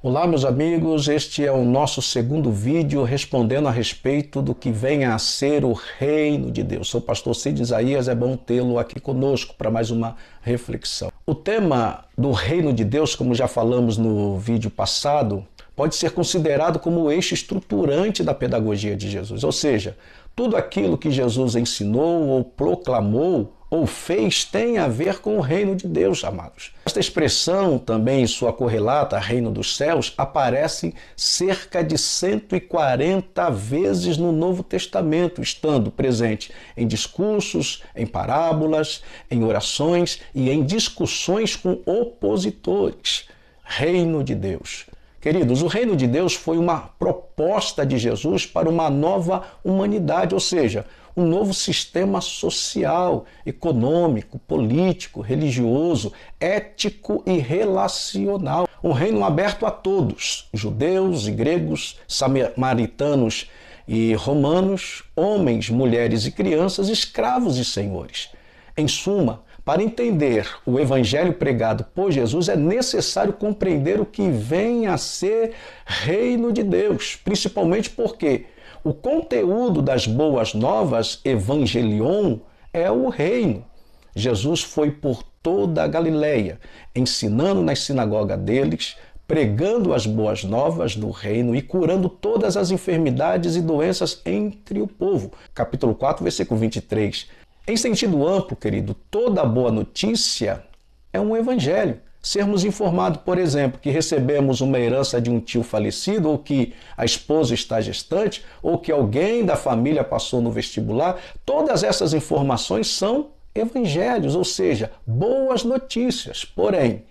Olá, meus amigos, este é o nosso segundo vídeo respondendo a respeito do que venha a ser o Reino de Deus. Sou o pastor Cid Isaías, é bom tê-lo aqui conosco para mais uma reflexão. O tema do Reino de Deus, como já falamos no vídeo passado, pode ser considerado como o eixo estruturante da pedagogia de Jesus, ou seja, tudo aquilo que Jesus ensinou ou proclamou ou fez tem a ver com o reino de Deus, amados. Esta expressão, também em sua correlata, reino dos céus, aparece cerca de 140 vezes no Novo Testamento, estando presente em discursos, em parábolas, em orações e em discussões com opositores. Reino de Deus. Queridos, o reino de Deus foi uma proposta de Jesus para uma nova humanidade, ou seja, um novo sistema social, econômico, político, religioso, ético e relacional. Um reino aberto a todos, judeus e gregos, samaritanos e romanos, homens, mulheres e crianças, escravos e senhores. Em suma, para entender o evangelho pregado por Jesus, é necessário compreender o que vem a ser reino de Deus, principalmente porque o conteúdo das boas novas, evangelion, é o reino. Jesus foi por toda a Galileia, ensinando nas sinagogas deles, pregando as boas novas do reino e curando todas as enfermidades e doenças entre o povo. Capítulo 4, versículo 23. Em sentido amplo, querido, toda boa notícia é um evangelho. Sermos informados, por exemplo, que recebemos uma herança de um tio falecido, ou que a esposa está gestante, ou que alguém da família passou no vestibular, todas essas informações são evangelhos, ou seja, boas notícias. Porém,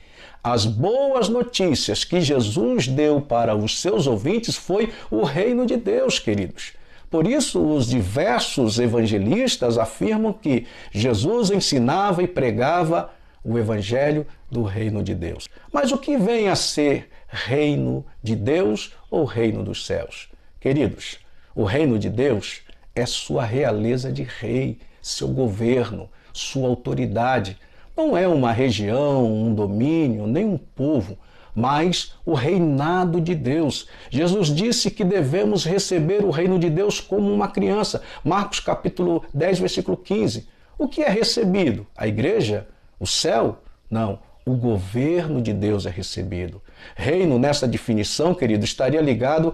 as boas notícias que Jesus deu para os seus ouvintes foi o reino de Deus, queridos. Por isso, os diversos evangelistas afirmam que Jesus ensinava e pregava o evangelho do reino de Deus. Mas o que vem a ser reino de Deus ou reino dos céus? Queridos, o reino de Deus é sua realeza de rei, seu governo, sua autoridade. Não é uma região, um domínio, nem um povo, mas o reinado de Deus. Jesus disse que devemos receber o reino de Deus como uma criança. Marcos capítulo 10, versículo 15. O que é recebido? A igreja? O céu? Não. O governo de Deus é recebido. Reino, nessa definição, querido, estaria ligado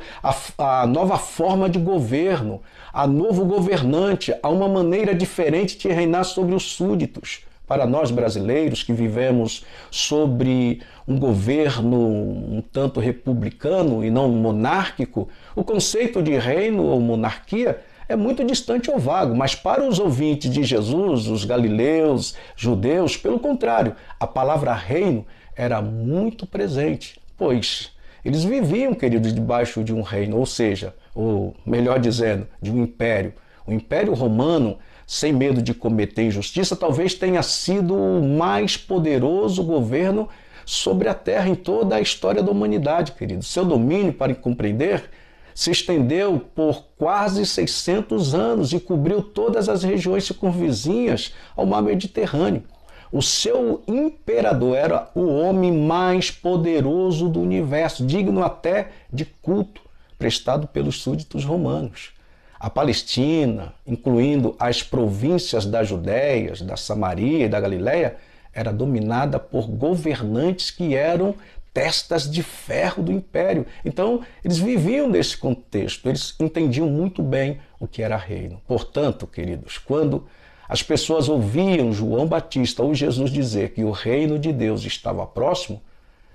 à nova forma de governo, a novo governante, a uma maneira diferente de reinar sobre os súditos. Para nós brasileiros que vivemos sobre um governo um tanto republicano e não monárquico, o conceito de reino ou monarquia é muito distante ou vago, mas para os ouvintes de Jesus, os galileus, judeus, pelo contrário, a palavra reino era muito presente, pois eles viviam, queridos, debaixo de um reino, ou seja, ou melhor dizendo, de um império. O Império Romano, sem medo de cometer injustiça, talvez tenha sido o mais poderoso governo sobre a Terra em toda a história da humanidade, querido. Seu domínio, para compreender, se estendeu por quase 600 anos e cobriu todas as regiões circunvizinhas ao mar Mediterrâneo. O seu imperador era o homem mais poderoso do universo, digno até de culto, prestado pelos súditos romanos. A Palestina, incluindo as províncias da Judéia, da Samaria e da Galileia, era dominada por governantes que eram testas de ferro do império. Então, eles viviam nesse contexto, eles entendiam muito bem o que era reino. Portanto, queridos, quando as pessoas ouviam João Batista ou Jesus dizer que o reino de Deus estava próximo,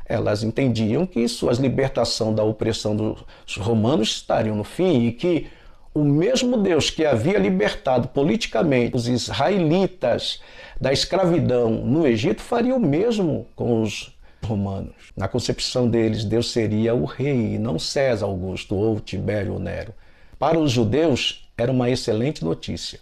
elas entendiam que suas libertação da opressão dos romanos estariam no fim e que o mesmo Deus que havia libertado politicamente os israelitas da escravidão no Egito faria o mesmo com os romanos. Na concepção deles, Deus seria o rei e não César Augusto ou Tibério ou Nero. Para os judeus, era uma excelente notícia.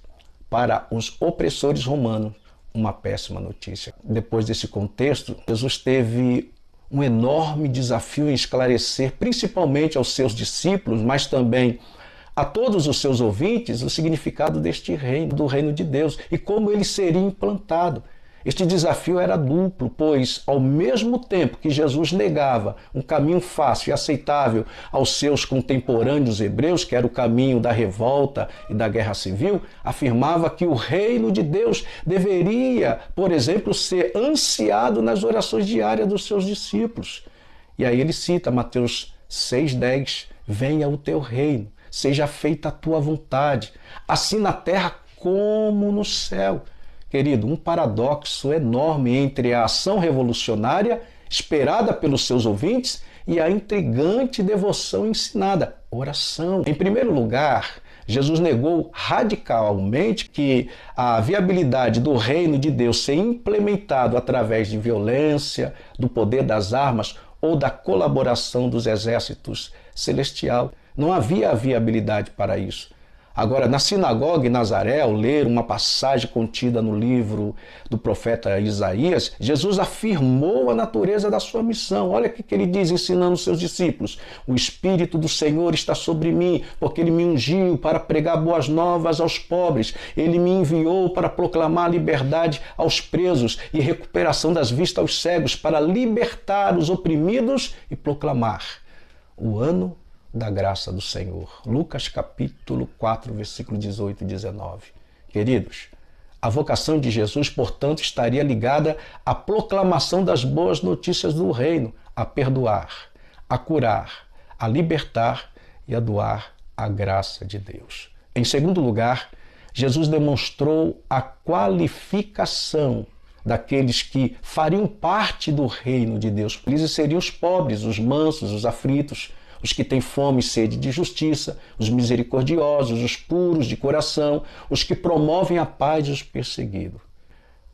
Para os opressores romanos, uma péssima notícia. Depois desse contexto, Jesus teve um enorme desafio em esclarecer, principalmente aos seus discípulos, mas também a todos os seus ouvintes, o significado deste reino, do reino de Deus, e como ele seria implantado. Este desafio era duplo, pois, ao mesmo tempo que Jesus negava um caminho fácil e aceitável aos seus contemporâneos hebreus, que era o caminho da revolta e da guerra civil, afirmava que o reino de Deus deveria, por exemplo, ser ansiado nas orações diárias dos seus discípulos. E aí ele cita Mateus 6,10: venha o teu reino, seja feita a tua vontade, assim na terra como no céu. Querido, um paradoxo enorme entre a ação revolucionária esperada pelos seus ouvintes e a intrigante devoção ensinada, oração. Em primeiro lugar, Jesus negou radicalmente que a viabilidade do reino de Deus ser implementado através de violência, do poder das armas ou da colaboração dos exércitos celestiais. Não havia viabilidade para isso. Agora, na sinagoga em Nazaré, ao ler uma passagem contida no livro do profeta Isaías, Jesus afirmou a natureza da sua missão. Olha o que ele diz ensinando seus discípulos: o Espírito do Senhor está sobre mim, porque ele me ungiu para pregar boas novas aos pobres. Ele me enviou para proclamar liberdade aos presos e recuperação das vistas aos cegos, para libertar os oprimidos e proclamar o ano da graça do Senhor. Lucas capítulo 4, versículo 18 e 19. Queridos, a vocação de Jesus, portanto, estaria ligada à proclamação das boas notícias do reino, a perdoar, a curar, a libertar e a doar a graça de Deus. Em segundo lugar, Jesus demonstrou a qualificação daqueles que fariam parte do reino de Deus. Eles seriam os pobres, os mansos, os aflitos, os que têm fome e sede de justiça, os misericordiosos, os puros de coração, os que promovem a paz dos perseguidos.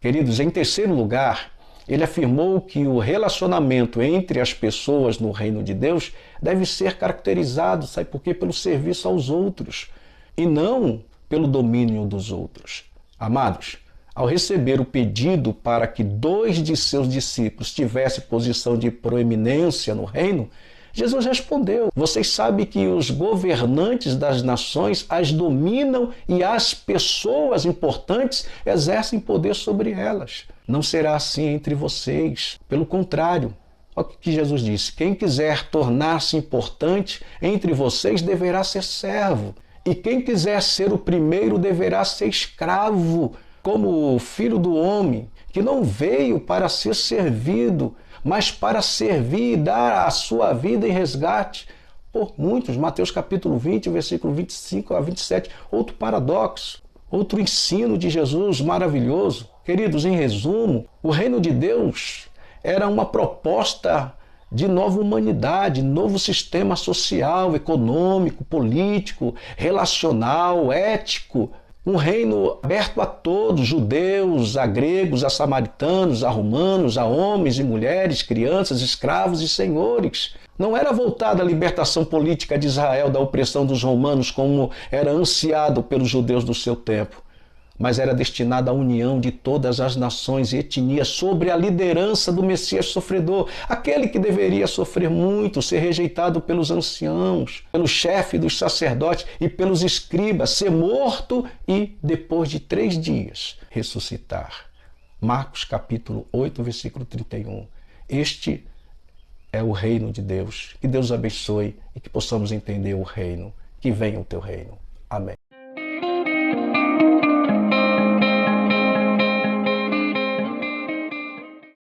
Queridos, em terceiro lugar, ele afirmou que o relacionamento entre as pessoas no reino de Deus deve ser caracterizado, sabe por quê? Pelo serviço aos outros e não pelo domínio dos outros. Amados, ao receber o pedido para que 2 de seus discípulos tivessem posição de proeminência no reino, Jesus respondeu: vocês sabem que os governantes das nações as dominam e as pessoas importantes exercem poder sobre elas. Não será assim entre vocês. Pelo contrário, olha o que Jesus disse: quem quiser tornar-se importante entre vocês deverá ser servo. E quem quiser ser o primeiro deverá ser escravo, como o Filho do Homem, que não veio para ser servido, mas para servir e dar a sua vida em resgate por muitos. Mateus capítulo 20, versículo 25 a 27. Outro paradoxo, outro ensino de Jesus maravilhoso. Queridos, em resumo, o reino de Deus era uma proposta de nova humanidade, novo sistema social, econômico, político, relacional, ético. Um reino aberto a todos, judeus, a gregos, a samaritanos, a romanos, a homens e mulheres, crianças, escravos e senhores. Não era voltada à libertação política de Israel da opressão dos romanos, como era ansiado pelos judeus do seu tempo, mas era destinada à união de todas as nações e etnias sob a liderança do Messias sofredor, aquele que deveria sofrer muito, ser rejeitado pelos anciãos, pelo chefe dos sacerdotes e pelos escribas, ser morto e, depois de 3 dias, ressuscitar. Marcos capítulo 8, versículo 31. Este é o reino de Deus. Que Deus abençoe e que possamos entender o reino. Que venha o teu reino. Amém.